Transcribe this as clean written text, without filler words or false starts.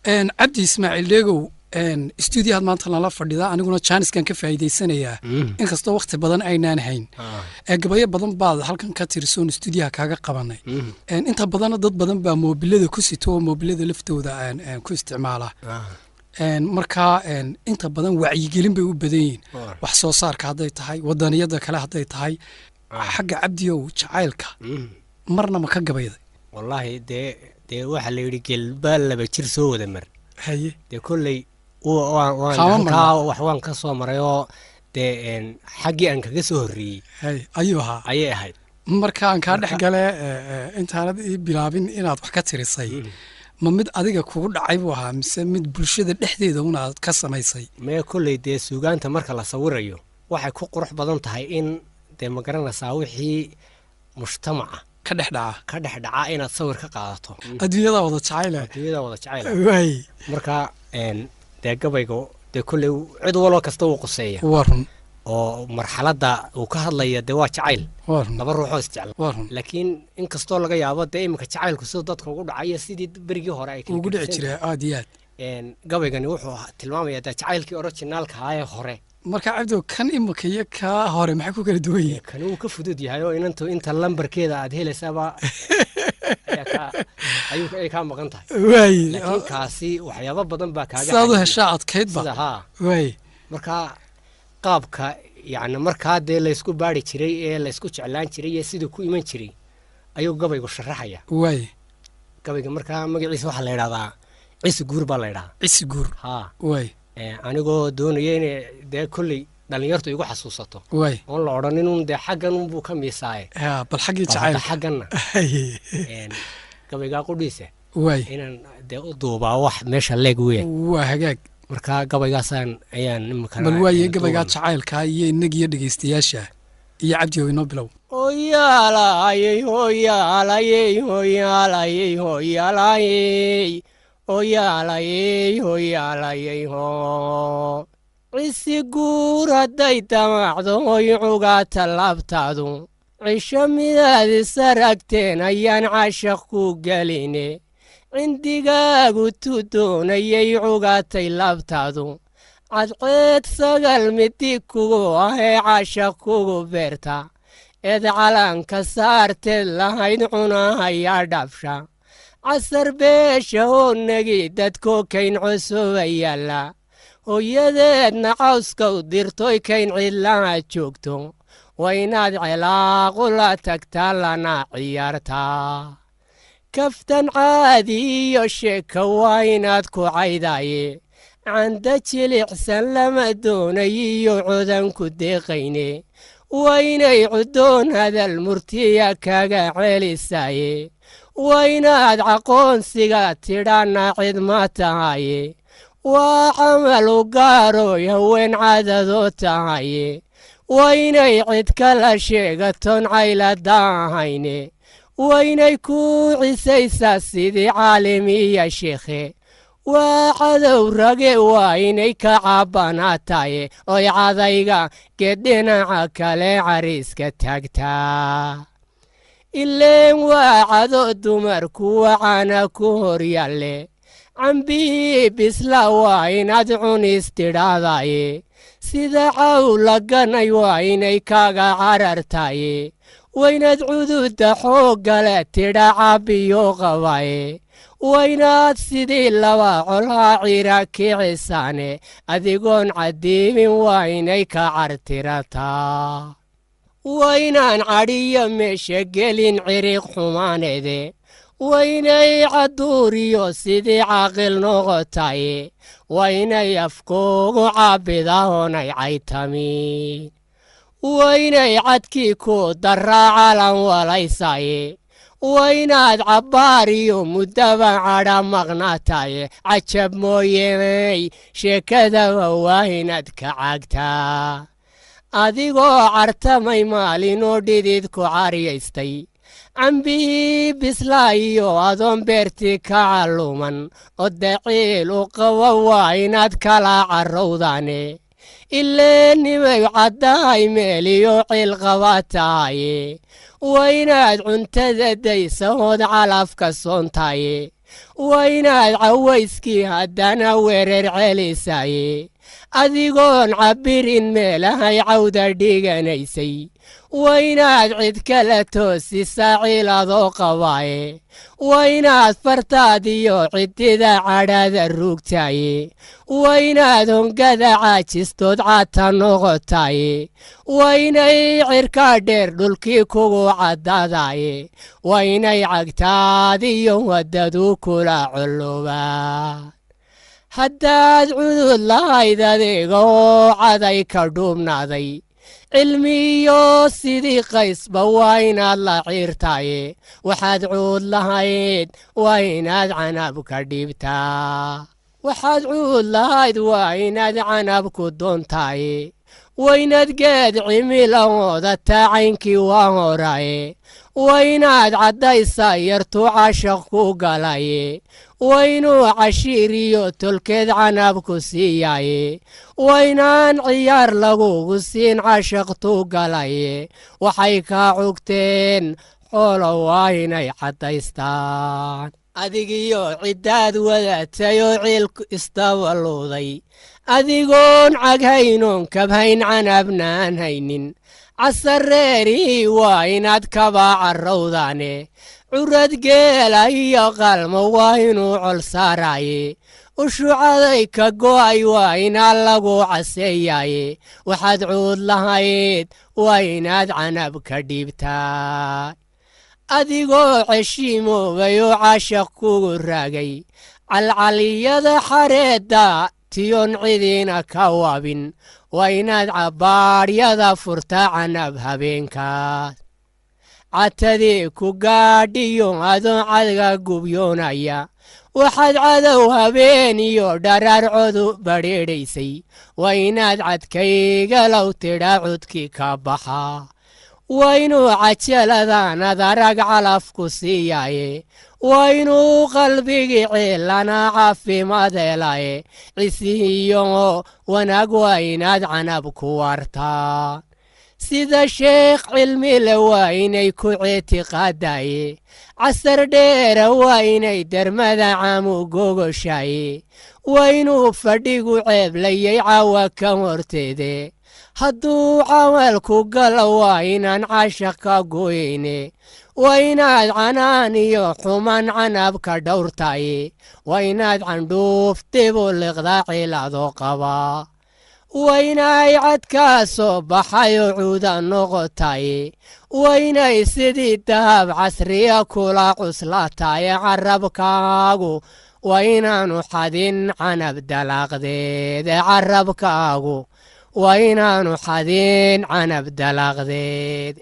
cabdi ismaaciil dheegow stuudiyahaad maanta nala fadhida aniguna jaaniskan ka faa'iidaysanayaa inkastoo waqti badan aynaan hayn gabayo badan baad halkan ka tirsoon stuudiyaha kaaga qabanay inta badanna dad badan baa moobilada ku sito oo moobilada laftooda ku isticmaala markaa inta badan wacyigelin bay u badan yihiin wax soo saarka hadday tahay wadaniyada kale hadday tahay xagga cabdiyow jacaylka marna ma ka gabayday wallaahi dee waxa la yidhi gelbaa laba jir soo wada mar haye dee kolley waan ka soo maray oo dee xaggii aan kaga soo horreeyey ayay ahayd marka aan kaa dhex gale intaanad ii bilaabin inaad wax ka tirisay ma mid adiga kugu dhacay buu ahaa mise mid bulshada dhexdeeda una aad ka samaysay mee kolley dee suugaanta marka la sawirayo waxay ku qurux badan tahay in dee ma garanaysaa wixii mujtamaca ka dhex dhaca inaad sawir ka qaadato adduunyada wada jacayl marka dee gabayga dee kolley cid walba kasta uu quseeya warun oo marxaladda uu ka hadlaya dee waa jacayl laba ruuxoo isjecel laakiin inkastoo laga yaabo dee iminka jacaylku siduu dadka ugu dhacayo sidii berigii hore ay ugu dhici jiray aad iyo aad gabaygani wuxuu tilmaamayaa dee jacaylkii originaalka ahaa ee hore marka cabdo kan imika iyo ka hore maxay ku kala duwan yihiin kan uu ka fudud yahay oo inta lambarkeeda aad helaysaaba ay kaa maqan tahay laakiin kaasi waxyaabo badan baa kaaga saad u heshaa adkaydba marka qaabka yacni markaa dee laysku baari jiray ee laysku jeclaan jiray iyo siduu ku iman jiray ayuu gabaygu sharaxaya gabayga markaa magaciisa waxaa la yidhahdaa cisi guur baa la yidhahaa cisi guur anigoo doonaya inay dee kolley dhallinyartu igu xasuusato oon la odhan inun dee xaggan unbuu ka miisaaye bal xaggii jacaylka xagganna gabaygaa qudhiisa inaan dee u duubaa wax meesha leeg weyn waa hagaag marka gabaygaasaan ayaan imika bal waaye gabaygaa jacaylka iyo inagiyo dhegaystayaasha iyo cabdi inoo bilow oyaalayey oyaalayey oyaalayey oyaalayey oyaalayey oyaalayey ho cisi guur hadday damacdo oy cugaata laabtaadu cisho midaad isaragteen ayaan cashaq ku geline cindigaagu tu doonayay cugaatay laabtaadu cadceed sagal midi kugu ahee cashaq kugu beerta eed calanka saarteed lahayd cunahayaa dhabsha casar beesha hoonnagii dadkoo kayn cusuba yaalla hooyadeedna cawskow dirtoy kayn cidlaha joogto waa inaad cilaaqu la tagtaa lana ciyaartaa kaftan caadi iyo sheeka waa inaad ku caydaaye canda jilicsan lama doonayiyo codanku deeqayne waa inay cudoon hadal murtiya kaga celisaaye waa inaad caqoonsiga tidhaana cid ma tahaye waa camal u gaaroy haween cadadoo tahaye waa inay cid kala sheegaton cayladahayne waa inay ku cisaysaa sidii caalimiya sheekhe waa cadow rage waa inay ka cabbanaataye oy cadayga geddhinaca kale cariiska taagtaa ileen waa cado dumarku wacana ku hor yalle cambii bisla waa inaad cunis tidhaadaye sida caw laganay waa inay kaga carartaye waa inaad cududa xooggale tidha cabbiyo qabaye waa inaad sidii laba colhaa cira kicisaane adigoon caddiimin waa inay ka cartirataa waa inaan cadhiyo meesha gelin ciriiq xumaaneede waa inay cadduuriyo sidii caaqil noqotaye waa inay afkoogu caabbidahoonay caytamiin waa inay cadkii ku darraa calan walaysaye waa inaad cabbaariyo muddaba cadha maqnaataye cajab mooyeenay sheekadaba waa inaad ka caagtaa adigoo cartamay maalinoo dhididku caryaystay cambihii bislaa iyo adoon beertii ka calluuman oo daciil u qaba waa inaad kala carrowdaane ilee nimay caddahay meeliyo ciil qaba tahaye waa inaad cuntada daysahood calafka soontaye waynaad cawayskii haddana weerar celisaaye adigoon cabbirin meelahay cawda dhiganaysay waynaad cid kala toosisaa ciladoo qabaaye waynaad fartaadiyo ciddida cadhada ruugtaaye waynaad hongada caajistood caata noqotaaye waynay cirkaa dheer dhulkii kugu caddadaaye waynay cagtaadiyo waddadu kula colloobaan haddaad cudud lahayd adeegoo caday ka dhuubnaaday cilmiyo sidii qaysba waa inaad la ciirtaaye waxaad cuud lahayd waa inaad canab ka dhiibtaa waxaad cuud lahayd waa inaad canab ku doontaaye waynaad geed cimilahooda tacaynkii waa horaaye waynaad caddaysaa yartuu cashaq ku galaye waynuu cashiiriyo tolkeed canab ku siiyaaye waynaan ciyaar lagugu siin cashaqtuu galaye waxay kaa cugteen xoolo waa inay caddaystaan adigiyo ciddaad wadatayoo ciilku istaballuuday adigoon caghaynoon kabhayn canabnaan haynin casareerihii waa inaad kabaa carrowdaane curad geela iyo qalmo waa inuu col saaraaye ushucaday ka go'ay waa inaa lagu caseeyaaye waxaad cuud lahayd waa inaad canab ka dhiibtaa adigoo ceshiimoobay oo cashaq kugu raagay calcaliyada xareedda tiyon cidiina ka wabin waa inaad cabbaadhyada furta canab habeenkaas catadii ku gaadhiyo adoon cadga gubyoonaya waxaad cadow habeen iyo dharaarcodu badheedhaysay waa inaad cadkaygalow tidhaa cudkii ka baxaa waa inuu cajaladaanad arag calaf ku siiyaaye waa inuu qalbigii ceelana caafimaad helaye cisihiyo wanaag waa inaad canab ku wartaa sida sheekh cilmile waa inay ku ictiqaadaye casar dheera waa inay dermada camu gogoshaye waa inuu fadhigu ceeblayay cawa ka horteede hadduu camalku galo waa inaan cashaq ka goyne waa inaad canaan iyo xuman canab ka dhowrtaye waa inaad candhuuf dibu liqdaa ciladoo qabaa waa inay cadkaa soo baxayoo cuuda noqotaye waa inay sidii dahab casriya kula cuslaataye carabkaagu waa inaanu xadin canab dalaaqdeede carabkaagu waa inaanu xadin canab dalaaqdeed